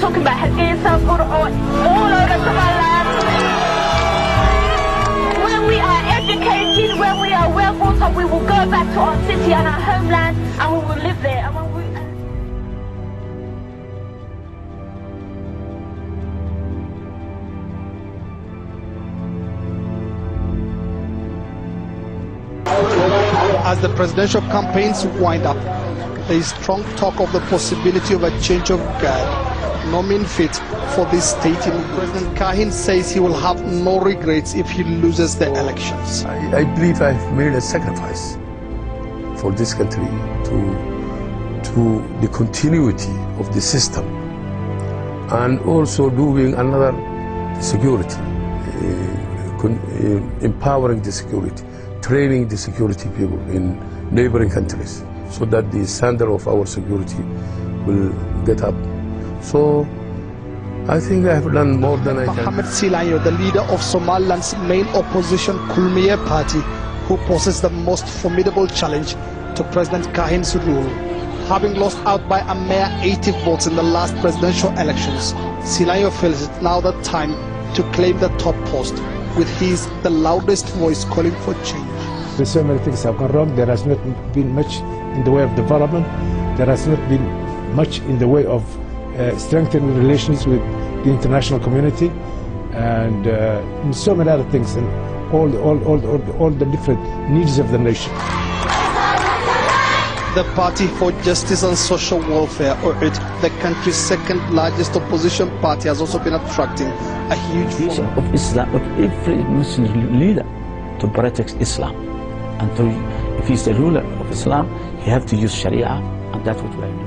talking about Hargeisa, all over Somaliland. When we are educated, when we are well brought up, we will go back to our city and our homeland, and we will live there. And when we, As the presidential campaigns wind up, there is strong talk of the possibility of a change of guard. No mean feat for this state. President Kahin says he will have no regrets if he loses the elections. I believe I've made a sacrifice for this country to the continuity of the system, and also doing another security, empowering the security, training the security people in neighboring countries, so that the standard of our security will get up. So I think I have done more than I can. Mohamed Silayo, the leader of Somaliland's main opposition Kulmiye party, who poses the most formidable challenge to President Kahin's rule. Having lost out by a mere 80 votes in the last presidential elections, Silayo feels it now the time to claim the top post, with his the loudest voice calling for change. So many things have gone wrong. There has not been much in the way of development. There has not been much in the way of strengthening relations with the international community, and so many other things, and all the different needs of the nation. The Party for Justice and Social Welfare, or it, the country's second largest opposition party, has also been attracting a huge vision of Islam, of every Muslim leader, to protect Islam. And if he's the ruler of Islam, he has to use Sharia, and that's what we are doing.